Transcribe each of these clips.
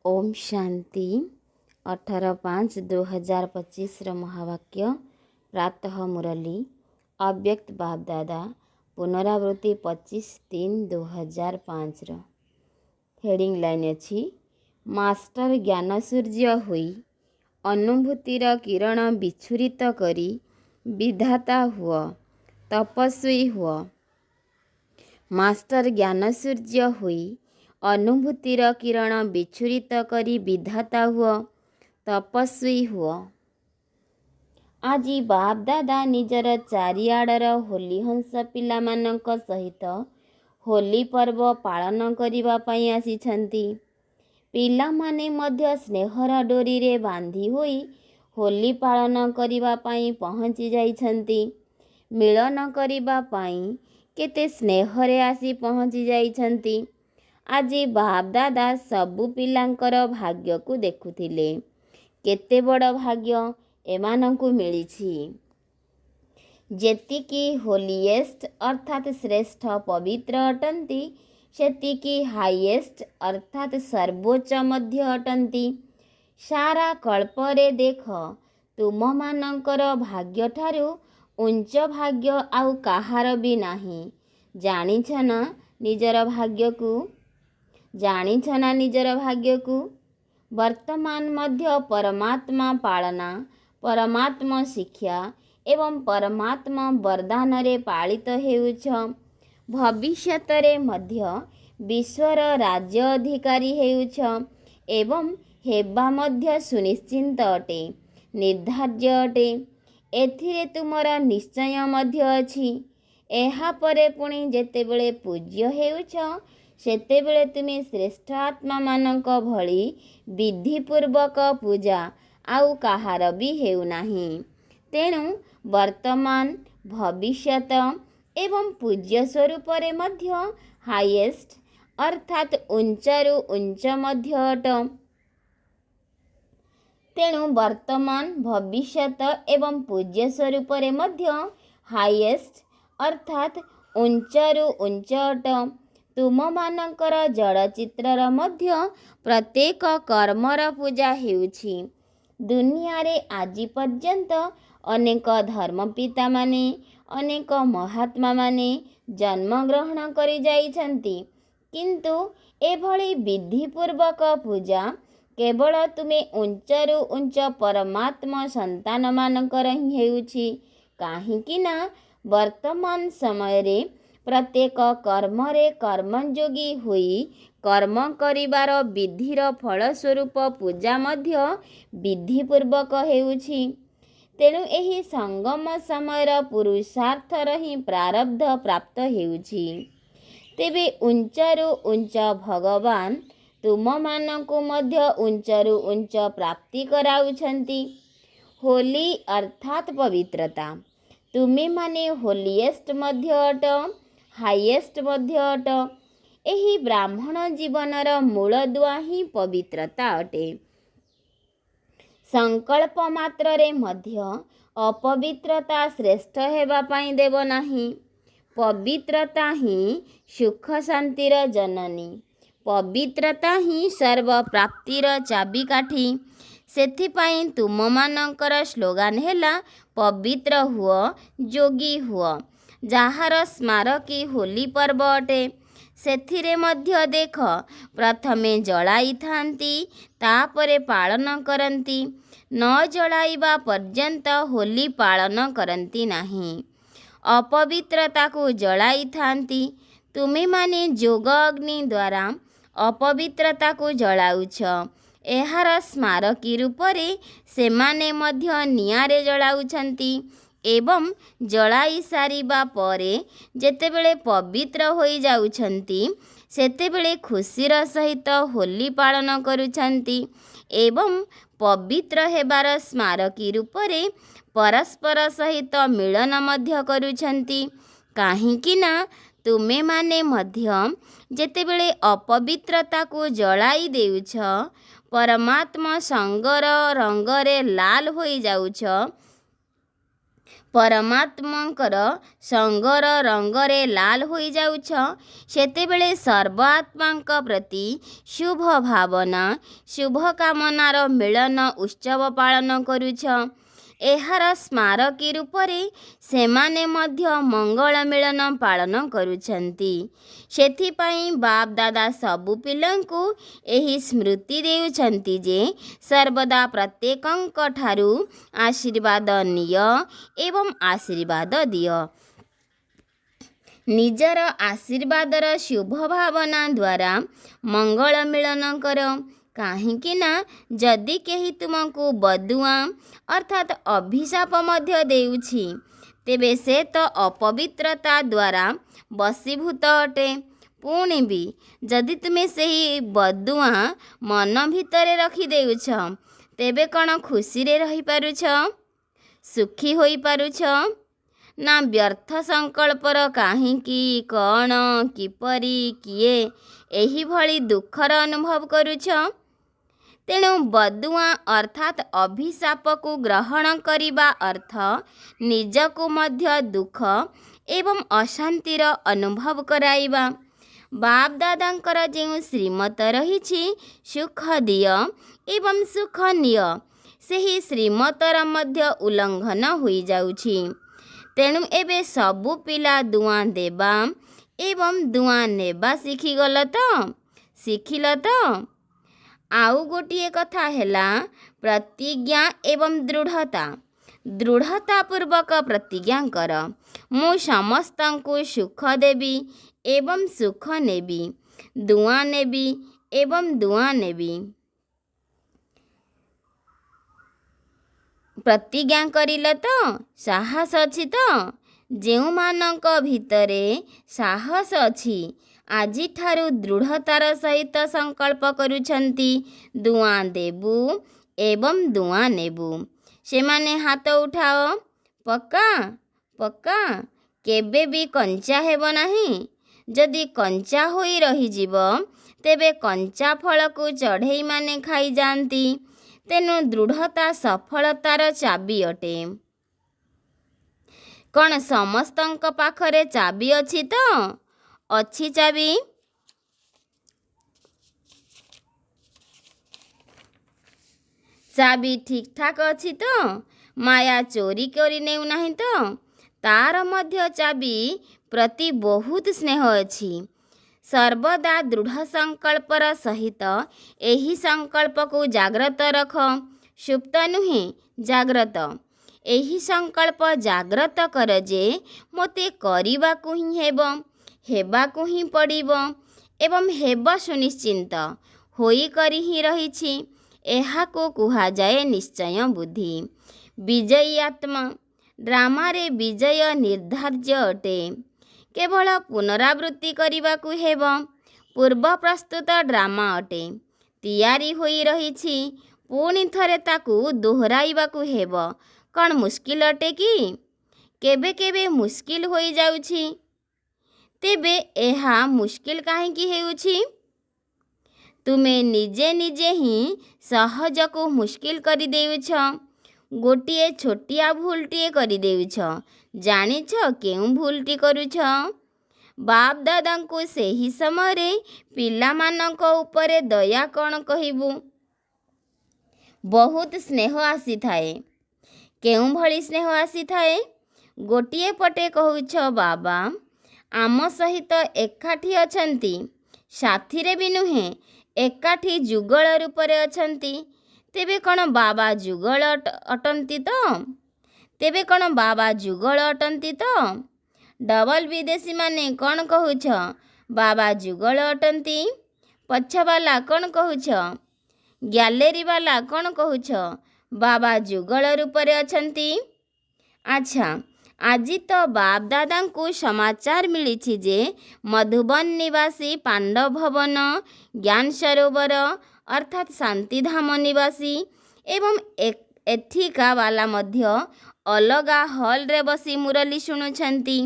ओम शांति 18/5/2025 महावाक्य प्रातः मुरली अव्यक्त बापदादा पुनरावृत्ति 25/3/2005 हेडिंग लाइन अच्छी मास्टर ज्ञान सूर्य हुई अनुभूतिर किरण विच्छुरित करी विधाता हुआ तपस्वी हुआ। मास्टर ज्ञान सूर्य हुई अनुभूतिर किरण विच्छुरित करी विधाता हुआ तपस्वी हुआ। आज बाप दादा निजर चारिआडर होली हंस पिलामानंक सहित होली पर्व पालन करिबा पई आसिछंती। पिलामाने मध्य स्नेहर डोरी रे बांधी होई होली पालन करिबा पई पहुंची जाइछंती। मिलन करिबा पई केते स्नेहरे आसी पहुंची जाइछंती। आज बाप दादा सबु पिलांकर भाग्य को देखुथिले। केते बड़ भाग्य एमानंकु मिलिछि। जेतिकी होलीएस्ट अर्थात श्रेष्ठ पवित्र अटंती सेतिकी हाईएस्ट अर्थात सर्वोच्च मध्य अटंती। सारा कल्परे देख तुम मानंकर भाग्य ठारू उच्च भाग्य आउ काहार भी नाही। जानिछ ना निजर भाग्य को वर्तमान मध्य परमात्मा पालना परमात्मा शिक्षा एवं परमात्मा वरदान रे पालित हेउछ। भविष्यतरे मध्य विश्वर राज्य अधिकारी हेउछ एवं हेबा मध्य सुनिश्चित अटे निर्धार्य अटे। एथिरे तुमर निश्चय मध्य अछि। एहा परे पुणी जेतेबेले पूज्य हेउछ सेतेबेले तुमे श्रेष्ठ आत्मा मानक भଳି विधिपूर्वक पूजा आउ काहार भी हेउ नाही। तेणु वर्तमान भविष्यत एवं पूज्य स्वरूप रे मध्य हाईएस्ट अर्थात उच्चरु उच्च मध्य अट। तेणु वर्तमान भविष्यत एवं पूज्य स्वरूप रे मध्य हाईएस्ट अर्थात उच्चरु उच्च अट। तुम मानकर जड़ चित्रर मध्य प्रत्येक कर्मर पूजा हेउछि। दुनिया रे आजि पर्यंत अनेक धर्मपिता माने अनेक महात्मा माने जन्म ग्रहण करि जाइछन्ति, किंतु एभଳି विधिपूर्वक पूजा केवल तुमे उच्चरु उच्च परमात्मा संतान मानकर ही हेउछि। काहेकि ना वर्तमान समय रे प्रत्येक कर्मरे कर्मयोगी हुई कर्म करिबार विधिर फलस्वरूप पूजा मध्य विधिपूर्वक हेउछि। तेणु एही संगम समयर पुरुषार्थर ही प्रारब्ध प्राप्त हेउछि। तेबे उच्चरु उच्च भगवान तुम मानकु मध्य उच्चरु उच्च प्राप्ति कराउछन्ति। होली अर्थात पवित्रता। तुमे माने होलीएस्ट मध्य अट हाईएस्ट मध्य अट। एही ब्राह्मण जीवनर मूल दुआ ही पवित्रता अटे। संकल्प मात्र रे मध्य अपवित्रता श्रेष्ठ हेबा पाई देव नाही। पवित्रता ही सुख शांतिर जननी। पवित्रता ही सर्व प्राप्तिर चाबिकाठी। सेथिपाई तुम मानकर स्लोगान हेला पवित्र हुओ जोगी हुओ। जाहार स्मारकी होली पर्व अटे। सेथिरे मध्य देख प्रथमे जलाई थांती तापरे पालन करंती। न जलाइबा पर्यंत होली पालन करंती नाही। अपवित्रता को जलाई थांती। तुमे माने जोग अग्नि द्वारा अपवित्रता को जलाउछ। एहार स्मारकी रूपरे सेमाने मध्य नियारे जलाउछंती एवं जलाई सारिबा परे जेतेबेले पवित्र होई जाउछंती सेतेबेले खुशीर सहित होली पालन करुछंती एवं पवित्र हेबार स्मारकी रूपरे परस्पर सहित मिलन मध्य करुछंती। काहेकि ना तुमे माने मध्य जेतेबेले अपवित्रता को जलाई देउछ परमात्मा संगर रंगरे लाल होई जाउछ। परमात्मांकर संगर रंगरे लाल होई जाउछ सेतेबेले सर्व आत्मांक प्रति शुभ भावना शुभ कामनार मिलन उत्सव पालन करुछ। एहार स्मारकी रूपरे सेमाने मध्य मंगल मिलन पालन करुछंती। सेथिपाई बाप दादा सबु पिलंकु एही स्मृति देउछंती जे सर्वदा प्रत्येकंक ठारू आशीर्वाद निय एवं आशीर्वाद दिय। निजर आशीर्वादर शुभ भावना द्वारा मंगल मिलन कर। काहींकि ना जदि केही तुमको बदुआ अर्थात अभिशाप मध्य देउछि तेबे से तो अपवित्रता द्वारा बसीभूत अटे। पुणी भी जदि तुमे सही बदुआ मन भितरे रखी देउछ तेबे कण खुशी रे रही पारुछ सुखी होई पारुछ ना व्यर्थ संकल्पर काहींकि कण किपरि किए एही भली दुखर अनुभव करुछ। तेणु बदुआ अर्थात अभिशाप को ग्रहण करिबा अर्थ निजको मध्य दुख एवं अशांतिर अनुभव कराइबा। बाप दादांकर जेउ श्रीमत रहिछि सुख दिय एवं सुख निय सेही श्रीमतर मध्य उल्लंघन होई जाउछि। तेणु एबे सबु पिला दुआ देबा एवं दुआ नेबा शिखिगल तो शिखिल तो। आउ गोटिए कथा हैला प्रतिज्ञा एवं दृढ़ता पूर्वक प्रतिज्ञा कर मु समस्तंकु सुख देबी एवं सुख नेबी दुआ नेबी एवं दुआ नेबी। प्रतिज्ञा करिल तो साहस अछि तो जेउ मानक भितरे साहस अछि आजि ठारू दृढ़तार सहित संकल्प करुछंती दुआ देबू एवं दुआ नेबू। सेमाने हाथ उठाओ पक्का पक्का केबे भी कंचा हेब नाही। जदि कंचा होई रही जीव तेबे कंचा फल को चढ़ई माने खाई जानती। तेनु दृढ़ता सफलतार चाबी अटे। कौन समस्तंक पाखरे चाबी अछि तो अच्छी चाबी। चाबी ठीक ठाक अच्छी तो माया चोरी करी नेउ नाही तो तार मध्य चाबी प्रति बहुत स्नेह अछि। सर्वदा दृढ़ संकल्पर सहित एही संकल्प को जाग्रत रख सुप्त नुहे जाग्रत। एही संकल्प जाग्रत कर जे मोते करिबाकु ही हेबाकु ही पड़िबो एवं हेब सुनिश्चिंत होई करी ही रहिछि। एहाको कुहा जाए निश्चय बुद्धि। विजयी आत्मा ड्रामा रे विजय निर्धार्य अटे। केवल पुनरावृत्ति करिबाकु हेब। पूर्व प्रस्तुत ड्रामा अटे तैयारी होई रहिछि पुणी थरे ताकू दोहराइबाकु हेब। कौन मुश्किल अटे कि केबे केबे मुश्किल होई जाउछि तेबे एहा मुश्किल काहेकि हेउछि। तुमे निजे निजे ही सहज को मुश्किल करी देउछ। गोटिए छोटिया भूलटिए करी देउछ जानिछ केउ भूलटी करुछ। बाप दादा को सेही समय रे पिला मानक उपरे दया कौन कहिबु। बहुत स्नेह आसी थाए। केउ भली स्नेह आसी थाए। गोटिए पटे कहूछ बाबा आम सहित एकाठी अछंती साथी रे भी नुहे एकाठी जुगल रूपरे अछंती। तेबे कौन बाबा जुगल अटंती तो तेबे कौन बाबा जुगल अटंती तो। डबल विदेशी माने कौन कहूछ बाबा जुगल अटंती। पछवाला कौन कहूछ गैलेरी वाला कौन कहूछ बाबा जुगल रूपरे अछंती। अच्छा आजी तो बाप दादा को समाचार मिली जे मधुबन निवासी पांडव भवन ज्ञान सरोवर अर्थात शांतिधाम निवासी एवं एथिका वाला मध्य अलगा हॉल रे बसी मुरली शुणुछंती।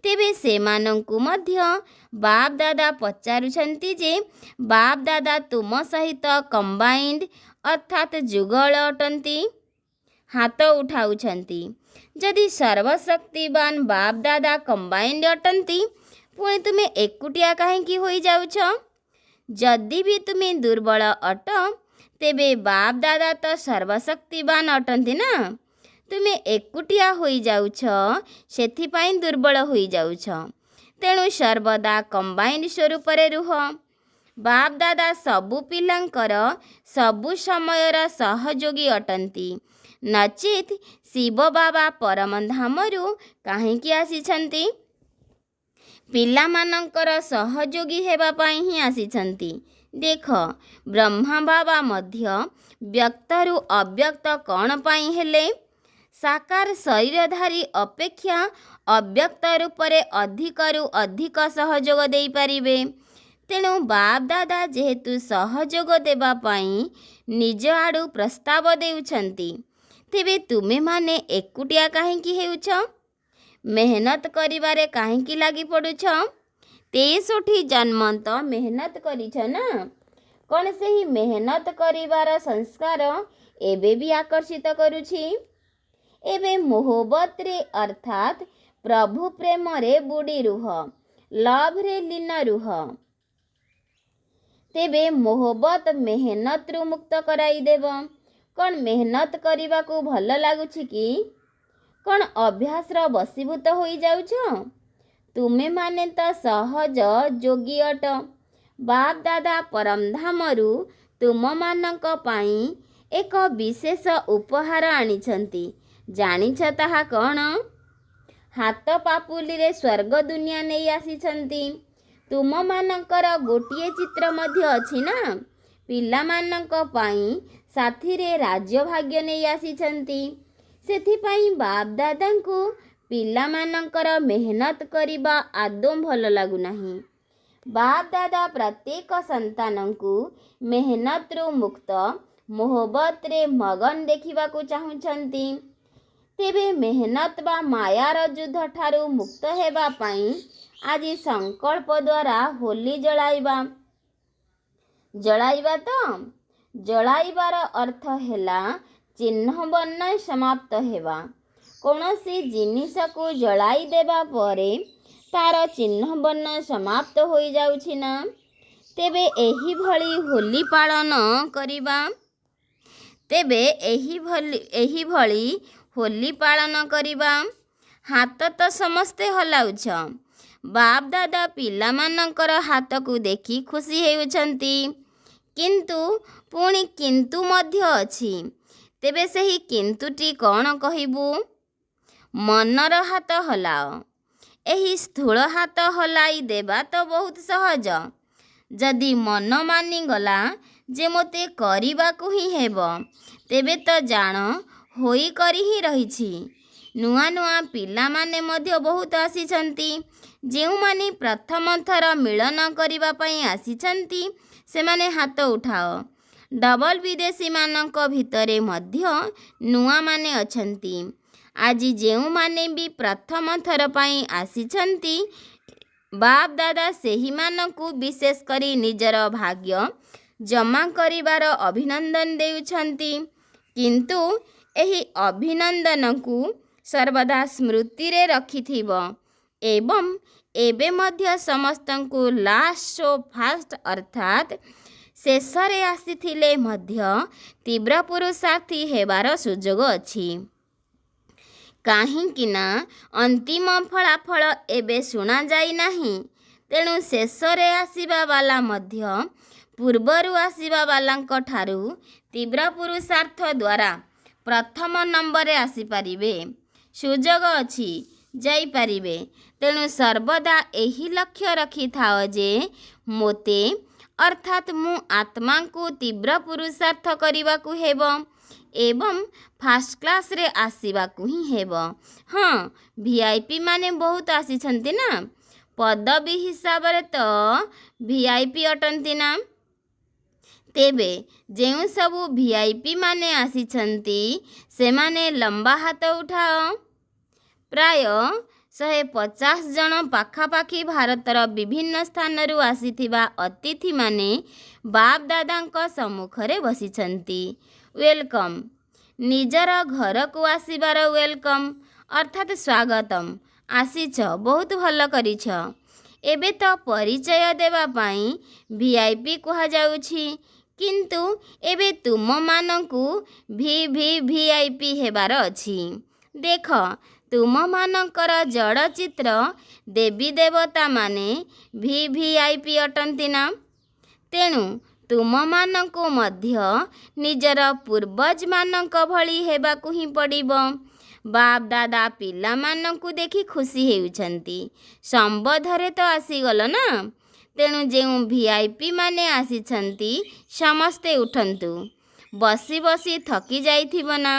तेबे सेमानंकु मध्य बाप दादा पचारुछंती जे बाप दादा तुम सहित कंबाइंड अर्थात जुगल अटंती। हाथ उठाउछंती जदि सर्वशक्तिवान बाप दादा कंबाइंड अटंती पुणी तुम्हें एकुटिया कहीं हो जाउछ। जदि भी तुम्हें दुर्बल अट तेबे बाप दादा तो सर्वशक्तिवान अटंती ना। तुम्हें एकुटिया हो जाउछ सेथिपाई दुर्बल हो जाउछ। तेणु सर्वदा कंबाइंड स्वरूप रुह। बाप दादा सबु पिलांकर सबु समयर सहयोगी अटंती। नचित शिव बाबा परम धामरू कहीं आसीछंती? पिलामानंकर सहयोगी हेबा पाई ही आसीछंती। देख ब्रह्मा बाबा मध्य व्यक्तरू अव्यक्त कौन पाई हेले? साकार शरीरधारी अपेक्षा अव्यक्त रूपरे अधिकरू अधिक सहयोग दे पारिबे। तेणु बाप दादा जेहेतु सहयोग देबा पाई निज आड़ू प्रस्ताव देउछंती, तेबे तुमे माने एकुटिया काहेकि हेउछ? मेहनत करिबारे काहेकि लागी पड़ुछ? 63 जन्म तो मेहनत करिछ ना। कौन से ही मेहनत करिबार संस्कार एबे भी आकर्षित करुछि? एबे मोहब्बत रे अर्थात प्रभु प्रेम रे बुड़ी रुह, लव रे लीन रुह। तेबे मोहब्बत मेहनत रु मुक्त कराई देव। कौन मेहनत करने को भल लगुच कि? कौन अभ्यास रो बसीभूत हो जाउछ? तुमे माने तो सहज जोगी अट। बाप दादा परमधामरू तुम मानक पाई एक विशेष उपहार आनिछंती। जानिछ ताहा कौन? हाथ पापुली रे स्वर्ग दुनिया नहीं आसीछंती। तुम मानकर गोटिए चित्र मध्य अछि ना। पिला मानक पाई साथी रे राज्य भाग्य नहीं आसीछंती। सेथिपाई बाप दादा को पिला मानकर मेहनत करिबा आदौ भल लागु नाही। बाप दादा प्रत्येक संतान को मेहनत रु मुक्त मोहब्बत रे मगन देखिबा को चाहुछंती। तेबे मेहनत बा मायार युद्ध ठारू मुक्त हेबा पाई आज संकल्प द्वारा होली जलाइबा तो जलाइबार अर्थ हेला चिन्ह बन्न समाप्त हेबा। कौनसी जिनिस को जलाई देबा परे तार चिन्ह बन्न समाप्त हो जाउछि ना। तेबे एही भली होली पालन करिबा। तेबे एही भली होली पालन करिबा। हाथ तो समस्ते हलाउछ। बाप दादा पिला मानकर हाथ को देखी खुशी हेउछंती, किंतु पुणी किंतु मध्य अछि। तेबे सही किंतुटी कौन कहिबु? मनर हाथ हलाओ। एही स्थूल हाथ हलाई देबा तो बहुत सहज। जदि मन मानी गला जे मोते करिबाकु ही हेबो, तेबे तो जान होई करी ही रहिछि। नुआ नुआ पिला माने मध्य बहुत आसीछंती। जेउ माने प्रथम थर मिलन करिबा पई आसीछंती सेमाने हाथ उठाओ। डबल विदेशी मानक भितरे मध्य नुआ माने अछंती। आज जेउ माने भी प्रथम थर पई आसीछंती, बाप दादा सेही मानकु विशेष करी निजर भाग्य जमा करिबार अभिनंदन देउछंती। किंतु एही अभिनंदन को सर्वदा स्मृति रे रखिथिब एवं एबे मध्य समस्तंकु लास्ट सो फास्ट अर्थात शेषरे आसीथिले मध्य तीव्र पुरुषार्थी हेबार सुजोग अछि। काहींकि ना अंतिम फलाफल एबे सुना जाई नाही। तेणु शेषरे आसीबा वाला मध्य पूर्वरु आसीबा वालांक ठारू तीव्र पुरुषार्थ द्वारा प्रथम नंबर रे आसी पारिबे। सुजोग अछि, जाई पारिबे। तेणु सर्वदा एही लक्ष्य रखि थाओ जे मोते अर्थात मु आत्मा को तीव्र पुरुषार्थ करिबा को हेबो एवं फास्ट क्लास रे आसीबा को ही हेबो। हाँ, वीआईपी माने बहुत आसीछंती ना। पदवी हिसाब रे तो वीआईपी अटंती ना। तेबे जेउ सबु वीआईपी माने आसीछंती सेमाने लंबा हाथ उठाओ। प्राय 150 जन पाखापाखी भारतर विभिन्न स्थानरू आसीथिबा अतिथि माने बाप दादांक सम्मुखरे बसिछंती। वेलकम। ନିଜର ଘରକୁ ଆସିବାର ୱେଲକମ୍ ଅର୍ଥାତ୍ ସ୍ୱାଗତମ୍। ଆସିଛ, ବହୁତ ଭଲ କରିଛ। ଏବେ ତ ପରିଚୟ ଦେବା ପାଇଁ VIP କୁହାଯାଉଛି, କିନ୍ତୁ ଏବେ ତୁମମାନଙ୍କୁ VIP ହେବାର ଅଛି। ଦେଖ, ତୁମମାନଙ୍କର ଜଡ଼ଚିତ୍ର ଦେବୀ ଦେବତାମାନେ VIP ଅଟନ୍ତି ନା? ତେଣୁ ତୁମମାନଙ୍କୁ ମଧ୍ୟ ନିଜର ପୂର୍ବଜମାନଙ୍କ ଭଳି ହେବାକୁ ହିଁ ପଡ଼ିବ। ବାପ ଦାଦା ପିଲାମାନଙ୍କୁ ଦେଖି ଖୁସି ହେଉଛନ୍ତି। ସମ୍ବୋଧରେ ତ ଆସିଗଲ ନା? ତେଣୁ ଯେଉଁ VIP ମାନେ ଆସିଛନ୍ତି ସମସ୍ତେ ଉଠନ୍ତୁ। ବସି ବସି ଥକି ଯାଇଥିବ ନା?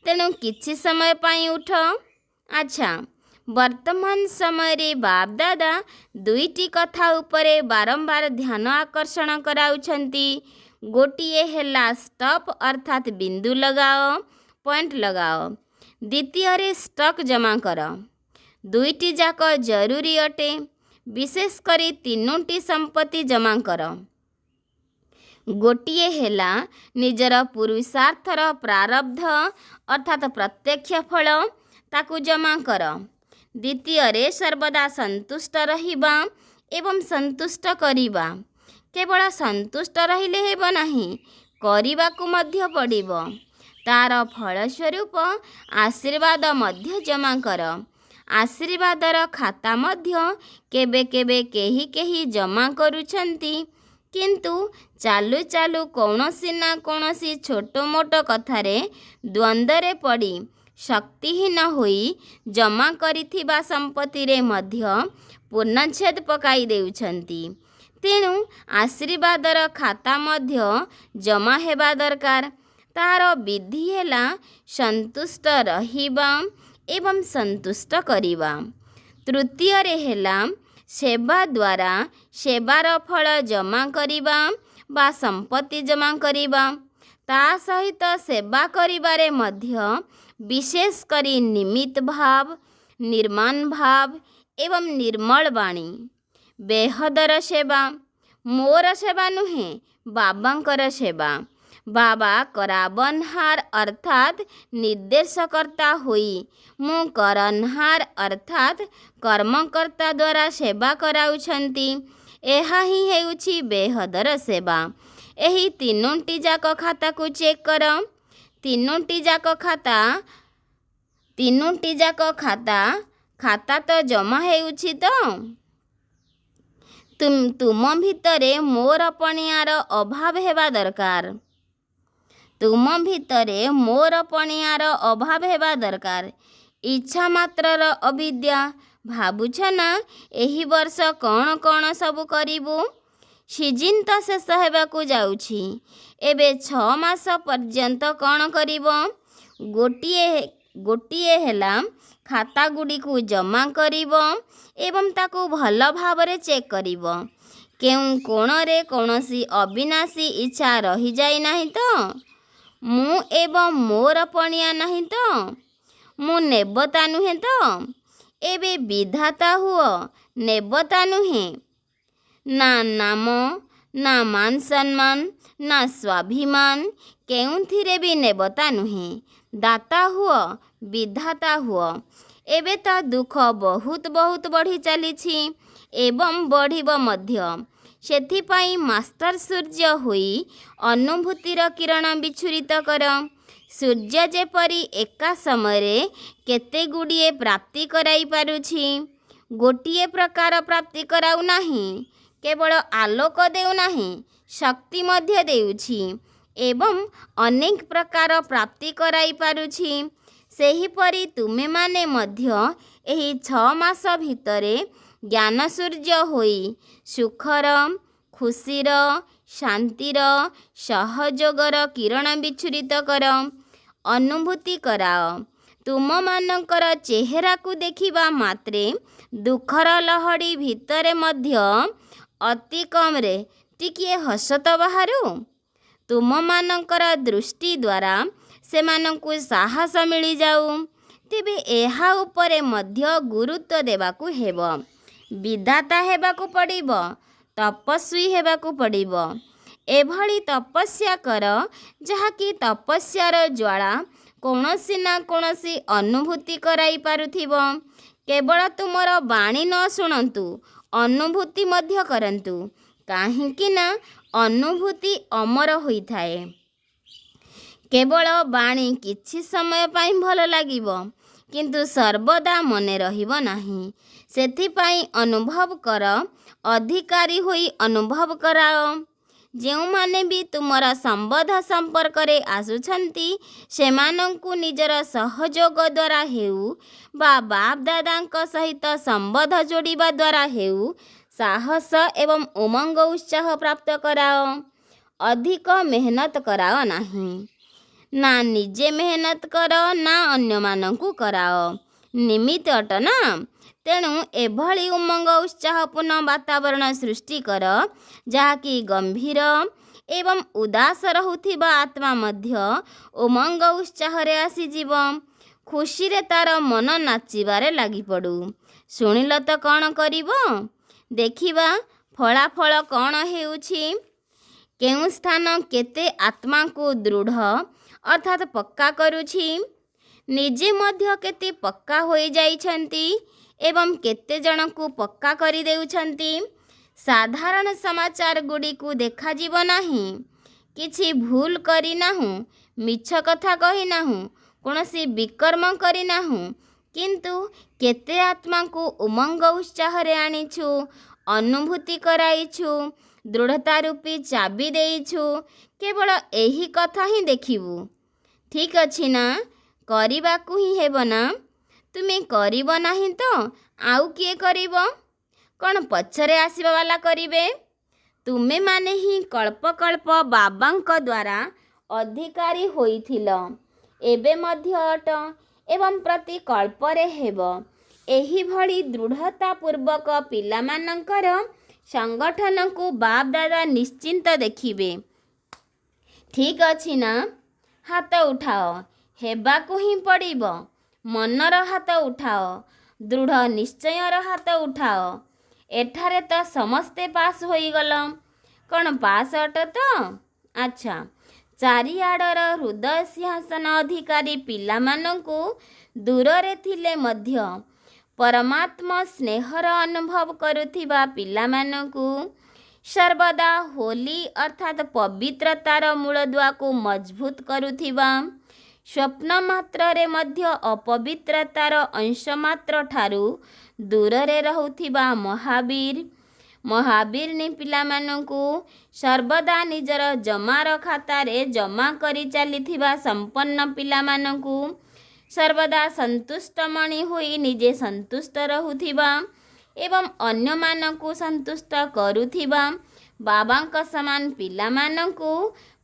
ତେଣୁ କିଛି ସମୟ ପାଇଁ ଉଠ। ଆଚ୍ଛା, ବର୍ତ୍ତମାନ ସମୟରେ ବାପ ଦାଦା ଦୁଇଟି କଥା ଉପରେ ବାରମ୍ବାର ଧ୍ୟାନ ଆକର୍ଷଣ କରାଉଛନ୍ତି। ଗୋଟିଏ ହେଲା ଷ୍ଟପ୍ ଅର୍ଥାତ୍ ବିନ୍ଦୁ ଲଗାଅ, ପଏଣ୍ଟ ଲଗାଅ। ଦ୍ୱିତୀୟରେ ଷ୍ଟକ୍ ଜମା କର। ଦୁଇଟି ଯାକ ଜରୁରୀ ଅଟେ। ବିଶେଷ କରି 3ଟି ସମ୍ପତ୍ତି ଜମା କର। ଗୋଟିଏ ହେଲା ନିଜର ପୁରୁଷାର୍ଥର ପ୍ରାରବ୍ଧ ଅର୍ଥାତ୍ ପ୍ରତ୍ୟକ୍ଷ ଫଳ, ତାକୁ ଜମା କର। ଦ୍ୱିତୀୟରେ ସର୍ବଦା ସନ୍ତୁଷ୍ଟ ରହିବା ଏବଂ ସନ୍ତୁଷ୍ଟ କରିବା। କେବଳ ସନ୍ତୁଷ୍ଟ ରହିଲେ ହେବ ନାହିଁ, କରିବାକୁ ମଧ୍ୟ ପଡ଼ିବ। ତା'ର ଫଳସ୍ୱରୂପ ଆଶୀର୍ବାଦ ମଧ୍ୟ ଜମା କର। ଆଶୀର୍ବାଦର ଖାତା ମଧ୍ୟ କେବେ କେବେ କେହି ଜମା କରୁଛନ୍ତି, କିନ୍ତୁ ଚାଲୁ ଚାଲୁ କୌଣସି ନା କୌଣସି ଛୋଟ ମୋଟ କଥାରେ ଦ୍ୱନ୍ଦ୍ୱରେ ପଡ଼ି ଶକ୍ତିହୀନ ହୋଇ ଜମା କରିଥିବା ସମ୍ପତ୍ତିରେ ମଧ୍ୟ ପୂର୍ଣ୍ଣଚ୍ଛେଦ ପକାଇ ଦେଉଛନ୍ତି। ତେଣୁ ଆଶୀର୍ବାଦର ଖାତା ମଧ୍ୟ ଜମା ହେବା ଦରକାର। ତା'ର ବିଧି ହେଲା ସନ୍ତୁଷ୍ଟ ରହିବା ଏବଂ ସନ୍ତୁଷ୍ଟ କରିବା। ତୃତୀୟରେ ହେଲା ସେବା ଦ୍ୱାରା ସେବାର ଫଳ ଜମା କରିବା ବା ସମ୍ପତ୍ତି ଜମା କରିବା। ତା ସହିତ ସେବା କରିବାରେ ମଧ୍ୟ ବିଶେଷ କରି ନିମିତ୍ତ ଭାବ, ନିର୍ମାଣ ଭାବ ଏବଂ ନିର୍ମଳ ବାଣୀ। ବେହଦର ସେବା। ମୋର ସେବା ନୁହେଁ, ବାବାଙ୍କର ସେବା। ବାବା କରାବନହାର ଅର୍ଥାତ୍ ନିର୍ଦ୍ଦେଶକର୍ତ୍ତା ହୋଇ ମୁଁ କରନହାର ଅର୍ଥାତ୍ କର୍ମକର୍ତ୍ତା ଦ୍ୱାରା ସେବା କରାଉଛନ୍ତି। ଏହା ହିଁ ହେଉଛି ବେହଦର ସେବା। ଏହି 3ଟି ଯାକ ଖାତାକୁ ଚେକ୍ କର। 3ଟି ଯାକ ଖାତା ତ ଜମା ହେଉଛି ତ? ତୁମ ଭିତରେ ମୋର ପଣିଆର ଅଭାବ ହେବା ଦରକାର। ଇଚ୍ଛା ମାତ୍ରର ଅବିଦ୍ୟା। ଭାବୁଛ ନା ଏହି ବର୍ଷ କ'ଣ ସବୁ କରିବୁ? ସିଜିନ୍ ତ ଶେଷ ହେବାକୁ ଯାଉଛି। ଏବେ 6 ମାସ ପର୍ଯ୍ୟନ୍ତ କ'ଣ କରିବ? ଗୋଟିଏ ହେଲା ଖାତାଗୁଡ଼ିକୁ ଜମା କରିବ ଏବଂ ତାକୁ ଭଲ ଭାବରେ ଚେକ୍ କରିବ। କେଉଁ କୋଣରେ କୌଣସି ଅବିନାଶୀ ଇଚ୍ଛା ରହିଯାଇ ନାହିଁ ତ? ମୁଁ ଏବଂ ମୋର ପଣିଆ ନାହିଁ ତ? ମୁଁ ନେବତା ନୁହେଁ ତ? ଏବେ ବିଧାତା ହୁଅ, ନେବତା ନୁହେଁ। ନା ନାମ, ନା ମାନ ସମ୍ମାନ, ନା ସ୍ୱାଭିମାନ, କେଉଁଥିରେ ବି ନେବତା ନୁହେଁ। ଦାତା ହୁଅ, ବିଧାତା ହୁଅ। ଏବେ ତ ଦୁଃଖ ବହୁତ ବଢ଼ି ଚାଲିଛି ଏବଂ ବଢ଼ିବ ମଧ୍ୟ। ସେଥିପାଇଁ ମାଷ୍ଟର ସୂର୍ଯ୍ୟ ହୋଇ ଅନୁଭୂତିର କିରଣ ବିଚ୍ଛୁରିତ କର। ସୂର୍ଯ୍ୟ ଯେପରି ଏକା ସମୟରେ କେତେଗୁଡ଼ିଏ ପ୍ରାପ୍ତି କରାଇ ପାରୁଛି, ଗୋଟିଏ ପ୍ରକାର ପ୍ରାପ୍ତି କରାଉ ନାହିଁ, କେବଳ ଆଲୋକ ଦେଉନାହିଁ, ଶକ୍ତି ମଧ୍ୟ ଦେଉଛି ଏବଂ ଅନେକ ପ୍ରକାର ପ୍ରାପ୍ତି କରାଇ ପାରୁଛି। ସେହିପରି ତୁମେମାନେ ମଧ୍ୟ ଏହି 6 ମାସ ଭିତରେ ଜ୍ଞାନ ସୂର୍ଯ୍ୟ ହୋଇ ସୁଖର, ଖୁସିର, ଶାନ୍ତିର, ସହଯୋଗର କିରଣ ବିଚ୍ଛୁରିତ କର। ଅନୁଭୂତି କରାଅ। ତୁମମାନଙ୍କର ଚେହେରାକୁ ଦେଖିବା ମାତ୍ରେ ଦୁଃଖର ଲହଡ଼ି ଭିତରେ ମଧ୍ୟ ଅତି କମରେ ଟିକିଏ ହସ ତ ବାହାରୁ। ତୁମମାନଙ୍କର ଦୃଷ୍ଟି ଦ୍ୱାରା ସେମାନଙ୍କୁ ସାହସ ମିଳିଯାଉ। ତେବେ ଏହା ଉପରେ ମଧ୍ୟ ଗୁରୁତ୍ୱ ଦେବାକୁ ହେବ। ବିଧାତା ହେବାକୁ ପଡ଼ିବ, ତପସ୍ୱୀ ହେବାକୁ ପଡ଼ିବ। ଏଭଳି ତପସ୍ୟା କର ଯାହାକି ତପସ୍ୟାର ଜ୍ୱାଳା କୌଣସି ନା କୌଣସି ଅନୁଭୂତି କରାଇ ପାରୁଥିବ। କେବଳ ତୁମର ବାଣୀ ନ ଶୁଣନ୍ତୁ, ଅନୁଭୂତି ମଧ୍ୟ କରନ୍ତୁ, କାହିଁକି ନା ଅନୁଭୂତି ଅମର ହୋଇଥାଏ। କେବଳ ବାଣୀ କିଛି ସମୟ ପାଇଁ ଭଲ ଲାଗିବ, କିନ୍ତୁ ସର୍ବଦା ମନେ ରହିବ ନାହିଁ। ସେଥିପାଇଁ ଅନୁଭବ କର, ଅଧିକାରୀ ହୋଇ ଅନୁଭବ କରାଅ। ଯେଉଁମାନେ ବି ତୁମର ସମ୍ବନ୍ଧ ସମ୍ପର୍କରେ ଆସୁଛନ୍ତି, ସେମାନଙ୍କୁ ନିଜର ସହଯୋଗ ଦ୍ୱାରା ହେଉ ବା ବାପ ଦାଦାଙ୍କ ସହିତ ସମ୍ବନ୍ଧ ଯୋଡ଼ିବା ଦ୍ୱାରା ହେଉ, ସାହସ ଏବଂ ଉମଙ୍ଗ ଉତ୍ସାହ ପ୍ରାପ୍ତ କରାଅ। ଅଧିକ ମେହନତ କରାଅ ନାହିଁ। ନା ନିଜେ ମେହନତ କର, ନା ଅନ୍ୟମାନଙ୍କୁ କରାଅ। ନିମିତ୍ତ ଅଟ ନା? ତେଣୁ ଏଭଳି ଉମଙ୍ଗ ଉତ୍ସାହପୂର୍ଣ୍ଣ ବାତାବରଣ ସୃଷ୍ଟି କର, ଯାହାକି ଗମ୍ଭୀର ଏବଂ ଉଦାସ ରହୁଥିବା ଆତ୍ମା ମଧ୍ୟ ଉମଙ୍ଗ ଉତ୍ସାହରେ ଆସିଯିବ। ଖୁସିରେ ତାର ମନ ନାଚିବାରେ ଲାଗିପଡ଼ୁ। ଶୁଣିଲ ତ କ'ଣ କରିବ? ଦେଖିବା ଫଳାଫଳ କ'ଣ ହେଉଛି। କେଉଁ ସ୍ଥାନ କେତେ ଆତ୍ମାକୁ ଦୃଢ଼ ଅର୍ଥାତ୍ ପକ୍କା କରୁଛି। ନିଜେ ମଧ୍ୟ କେତେ ପକ୍କା ହୋଇଯାଇଛନ୍ତି ଏବଂ କେତେ ଜଣଙ୍କୁ ପକ୍କା କରିଦେଉଛନ୍ତି। ସାଧାରଣ ସମାଚାର ଗୁଡ଼ିକୁ ଦେଖାଯିବ ନାହିଁ। କିଛି ଭୁଲ କରିନାହୁଁ, ମିଛ କଥା କହିନାହୁଁ, କୌଣସି ବିକର୍ମ କରିନାହୁଁ, କିନ୍ତୁ କେତେ ଆତ୍ମାଙ୍କୁ ଉମଙ୍ଗ ଉତ୍ସାହରେ ଆଣିଛୁ, ଅନୁଭୂତି କରାଇଛୁ, ଦୃଢ଼ତା ରୂପୀ ଚାବି ଦେଇଛୁ। କେବଳ ଏହି କଥା ହିଁ ଦେଖିବୁ। ଠିକ୍ ଅଛି ନା? କରିବାକୁ ହିଁ ହେବ ନା? ତୁମେ କରିବ ନାହିଁ ତ ଆଉ କିଏ କରିବ? କ'ଣ ପଛରେ ଆସିବା ବାଲା କରିବେ? ତୁମେମାନେ ହିଁ କଳ୍ପ ବାବାଙ୍କ ଦ୍ୱାରା ଅଧିକାରୀ ହୋଇଥିଲ, ଏବେ ମଧ୍ୟ ଅଟ ଏବଂ ପ୍ରତି କଳ୍ପରେ ହେବ। ଏହିଭଳି ଦୃଢ଼ତାପୂର୍ବକ ପିଲାମାନଙ୍କର ସଂଗଠନକୁ ବାପ ଦାଦା ନିଶ୍ଚିନ୍ତ ଦେଖିବେ। ଠିକ୍ ଅଛି ନା? ହାତ ଉଠାଅ। ହେବାକୁ ହିଁ ପଡ଼ିବ। ମନର ହାତ ଉଠାଅ, ଦୃଢ଼ ନିଶ୍ଚୟର ହାତ ଉଠାଅ। ଏଠାରେ ତ ସମସ୍ତେ ପାସ୍ ହୋଇଗଲ। କ'ଣ ପାସ୍ ଅଟ ତ? ଆଚ୍ଛା, ଚାରିଆଡ଼ର ହୃଦୟ ସିଂହାସନ ଅଧିକାରୀ ପିଲାମାନଙ୍କୁ ଦୂରରେ ଥିଲେ ମଧ୍ୟ ପରମାତ୍ମା ସ୍ନେହର ଅନୁଭବ କରୁଥିବା ପିଲାମାନଙ୍କୁ ସର୍ବଦା ହୋଲି ଅର୍ଥାତ୍ ପବିତ୍ରତାର ମୂଳଦୁଆକୁ ମଜବୁତ କରୁଥିବା, ସ୍ୱପ୍ନ ମାତ୍ରରେ ମଧ୍ୟ ଅପବିତ୍ରତାର ଅଂଶମାତ୍ର ଠାରୁ ଦୂରରେ ରହୁଥିବା ମହାବୀରିଣୀ ପିଲାମାନଙ୍କୁ, ସର୍ବଦା ନିଜର ଜମାର ଖାତାରେ ଜମା କରି ଚାଲିଥିବା ସମ୍ପନ୍ନ ପିଲାମାନଙ୍କୁ, ସର୍ବଦା ସନ୍ତୁଷ୍ଟମଣି ହୋଇ ନିଜେ ସନ୍ତୁଷ୍ଟ ରହୁଥିବା ଏବଂ ଅନ୍ୟମାନଙ୍କୁ ସନ୍ତୁଷ୍ଟ କରୁଥିବା ବାବାଙ୍କ ସମାନ ପିଲାମାନଙ୍କୁ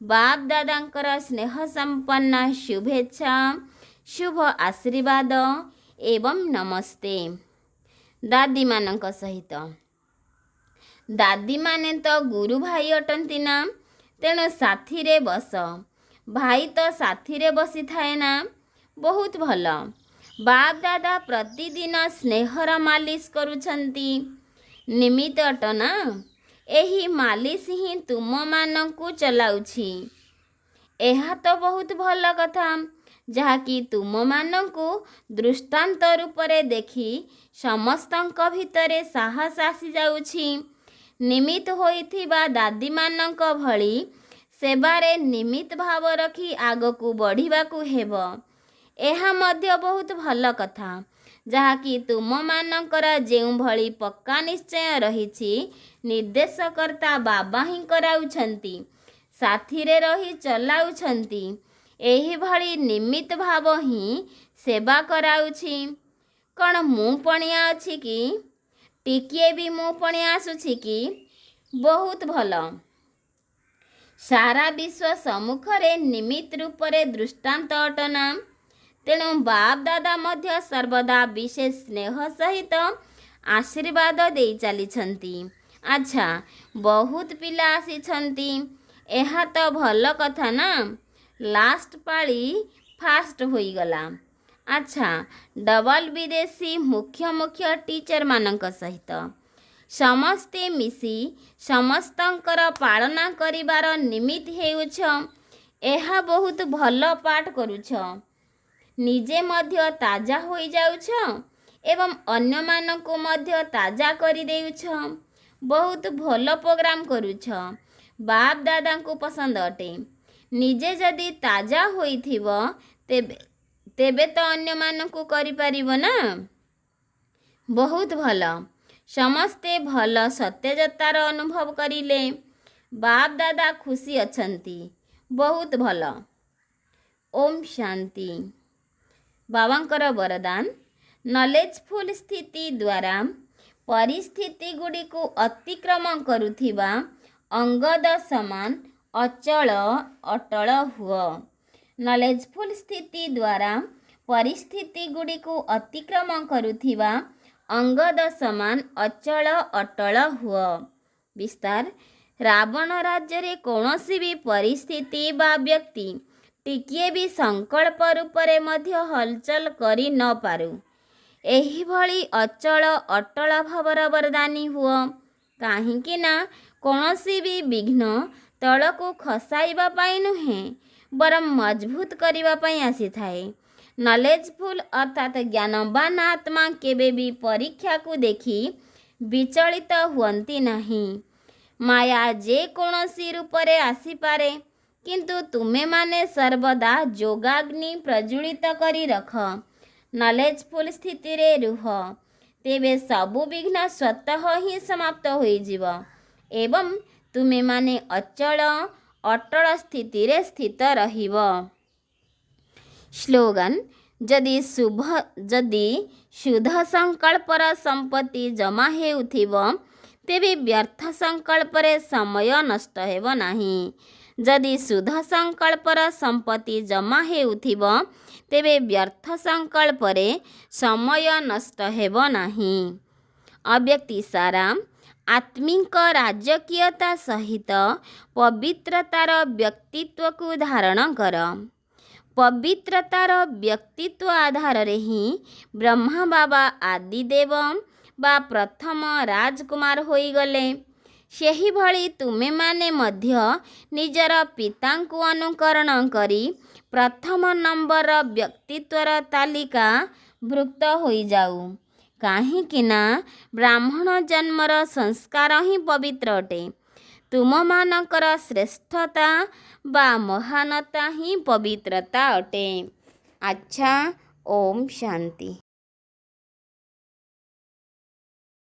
ବାପ ଦାଦାଙ୍କର ସ୍ନେହ ସମ୍ପନ୍ନ ଶୁଭେଚ୍ଛା, ଶୁଭ ଆଶୀର୍ବାଦ ଏବଂ ନମସ୍ତେ। ଦାଦୀମାନଙ୍କ ସହିତ। ଦାଦୀମାନେ ତ ଗୁରୁ ଭାଇ ଅଟନ୍ତି ନା? ତେଣୁ ସାଥିରେ ବସ। ଭାଇ ତ ସାଥିରେ ବସିଥାଏ ନା? ବହୁତ ଭଲ। ବାପ ଦାଦା ପ୍ରତିଦିନ ସ୍ନେହର ମାଲିସ କରୁଛନ୍ତି। ନିମିତ୍ତ ଅଟ ନା? ଏହି ମାଲିସ ହିଁ ତୁମମାନଙ୍କୁ ଚଲାଉଛି। ଏହା ତ ବହୁତ ଭଲ କଥା, ଯାହାକି ତୁମମାନଙ୍କୁ ଦୃଷ୍ଟାନ୍ତ ରୂପରେ ଦେଖି ସମସ୍ତଙ୍କ ଭିତରେ ସାହସ ଆସିଯାଉଛି। ନିମିତ୍ତ ହୋଇଥିବା ଦାଦୀମାନଙ୍କ ଭଳି ସେବାରେ ନିମିତ୍ତ ଭାବ ରଖି ଆଗକୁ ବଢ଼ିବାକୁ ହେବ। ଏହା ମଧ୍ୟ ବହୁତ ଭଲ କଥା, ଯାହାକି ତୁମମାନଙ୍କର ଯେଉଁଭଳି ପକ୍କା ନିଶ୍ଚୟ ରହିଛି, ନିର୍ଦ୍ଦେଶକର୍ତ୍ତା ବାବା ହିଁ କରାଉଛନ୍ତି, ସାଥିରେ ରହି ଚଲାଉଛନ୍ତି। ଏହିଭଳି ନିମିତ୍ତ ଭାବ ହିଁ ସେବା କରାଉଛି। କ'ଣ ମୁଁ ପଣିଆ ଅଛି କି? ଟିକିଏ ବି ମୁଁ ପଣିଆ ଆସୁଛି କି? ବହୁତ ଭଲ। ସାରା ବିଶ୍ୱ ସମ୍ମୁଖରେ ନିମିତ୍ତ ରୂପରେ ଦୃଷ୍ଟାନ୍ତ ଅଟନା। ତେଣୁ ବାପ ଦାଦା ମଧ୍ୟ ସର୍ବଦା ବିଶେଷ ସ୍ନେହ ସହିତ ଆଶୀର୍ବାଦ ଦେଇ ଚାଲିଛନ୍ତି। ଆଚ୍ଛା, ବହୁତ ପିଲା ଆସିଛନ୍ତି। ଏହା ତ ଭଲ କଥା ନା? ଲାଷ୍ଟ ପାଳି ଫାଷ୍ଟ ହୋଇଗଲା। ଆଚ୍ଛା, ଡବଲ ବିଦେଶୀ ମୁଖ୍ୟ ଟିଚରମାନଙ୍କ ସହିତ ସମସ୍ତେ ମିଶି ସମସ୍ତଙ୍କର ପାଳନା କରିବାର ନିମିତ୍ତ ହେଉଛ। ଏହା ବହୁତ ଭଲ ପାଠ କରୁଛ। ନିଜେ ମଧ୍ୟ ତାଜା ହୋଇଯାଉଛ ଏବଂ ଅନ୍ୟମାନଙ୍କୁ ମଧ୍ୟ ତାଜା କରିଦେଉଛ। ବହୁତ ଭଲ ପ୍ରୋଗ୍ରାମ କରୁଛ। ବାପ ଦାଦାଙ୍କୁ ପସନ୍ଦ ଅଟେ। ନିଜେ ଯଦି ତାଜା ହୋଇଥିବ ତେବେ ତ ଅନ୍ୟମାନଙ୍କୁ କରିପାରିବ ନା। ବହୁତ ଭଲ। ସମସ୍ତେ ଭଲ ସତେଜତାର ଅନୁଭବ କରିଲେ। ବାପ ଦାଦା ଖୁସି ଅଛନ୍ତି। ବହୁତ ଭଲ। ଓମ୍ ଶାନ୍ତି। ବାବାଙ୍କର ବରଦାନ, ନଲେଜଫୁଲ ସ୍ଥିତି ଦ୍ୱାରା ପରିସ୍ଥିତି ଗୁଡ଼ିକୁ ଅତିକ୍ରମ କରୁଥିବା ଅଙ୍ଗଦ ସମାନ ଅଟଳ ହୁଅ। ନଲେଜଫୁଲ ସ୍ଥିତି ଦ୍ୱାରା ପରିସ୍ଥିତି ଗୁଡ଼ିକୁ ଅତିକ୍ରମ କରୁଥିବା ଅଙ୍ଗଦ ସମାନ ଅଟଳ ହୁଅ। ବିସ୍ତାର, ରାବଣ ରାଜ୍ୟରେ କୌଣସି ବି ପରିସ୍ଥିତି ବା ବ୍ୟକ୍ତି ଟିକିଏ ବି ସଂକଳ୍ପ ରୂପରେ ମଧ୍ୟ ହଲଚଲ କରି ନ ପାରୁ। ଏହିଭଳି ଅଟଳ ଭାବର ବରଦାନୀ ହୁଅ। କାହିଁକି ନା କୌଣସି ବି ବିଘ୍ନ ତଳକୁ ଖସାଇବା ପାଇଁ ନୁହେଁ, ବରଂ ମଜବୁତ କରିବା ପାଇଁ ଆସିଥାଏ। ନଲେଜଫୁଲ ଅର୍ଥାତ୍ ଜ୍ଞାନବାନ ଆତ୍ମା କେବେ ବି ପରୀକ୍ଷାକୁ ଦେଖି ବିଚଳିତ ହୁଅନ୍ତି ନାହିଁ। ମାୟା ଯେକୌଣସି ରୂପରେ ଆସିପାରେ, କିନ୍ତୁ ତୁମେମାନେ ସର୍ବଦା ଯୋଗାଗ୍ନି ପ୍ରଜ୍ୱଳିତ କରି ରଖ। ନଲେଜଫୁଲ ସ୍ଥିତିରେ ରୁହ, ତେବେ ସବୁ ବିଘ୍ନ ସ୍ୱତଃ ହିଁ ସମାପ୍ତ ହୋଇଯିବ ଏବଂ ତୁମେମାନେ ଅଟଳ ସ୍ଥିତିରେ ସ୍ଥିତ ରହିବ। ସ୍ଲୋଗାନ, ଯଦି ଶୁଦ୍ଧ ସଂକଳ୍ପର ସମ୍ପତ୍ତି ଜମା ହେଉଥିବ, ତେବେ ବ୍ୟର୍ଥ ସଂକଳ୍ପରେ ସମୟ ନଷ୍ଟ ହେବ ନାହିଁ। ଯଦି ଶୁଦ୍ଧ ସଂକଳ୍ପର ସମ୍ପତ୍ତି ଜମା ହେଉଥିବ, ତେବେ ବ୍ୟର୍ଥ ସଂକଳ୍ପରେ ସମୟ ନଷ୍ଟ ହେବ ନାହିଁ। ଅବ୍ୟକ୍ତି ସାରା, ଆତ୍ମିକ ରାଜକୀୟତା ସହିତ ପବିତ୍ରତାର ବ୍ୟକ୍ତିତ୍ୱକୁ ଧାରଣ କର। ପବିତ୍ରତାର ବ୍ୟକ୍ତିତ୍ୱ ଆଧାରରେ ହିଁ ବ୍ରହ୍ମା ବାବା ଆଦିଦେବ ବା ପ୍ରଥମ ରାଜକୁମାର ହୋଇଗଲେ। ସେହିଭଳି ତୁମେମାନେ ମଧ୍ୟ ନିଜର ପିତାଙ୍କୁ ଅନୁକରଣ କରି ପ୍ରଥମ ନମ୍ବରର ବ୍ୟକ୍ତିତ୍ୱର ତାଲିକା ଭୁକ୍ତ ହୋଇଯାଉ। କାହିଁକି ନା ବ୍ରାହ୍ମଣ ଜନ୍ମର ସଂସ୍କାର ହିଁ ପବିତ୍ର ଅଟେ। ତୁମମାନଙ୍କର ଶ୍ରେଷ୍ଠତା ବା ମହାନତା ହିଁ ପବିତ୍ରତା ଅଟେ। ଆଚ୍ଛା, ଓମ୍ ଶାନ୍ତି।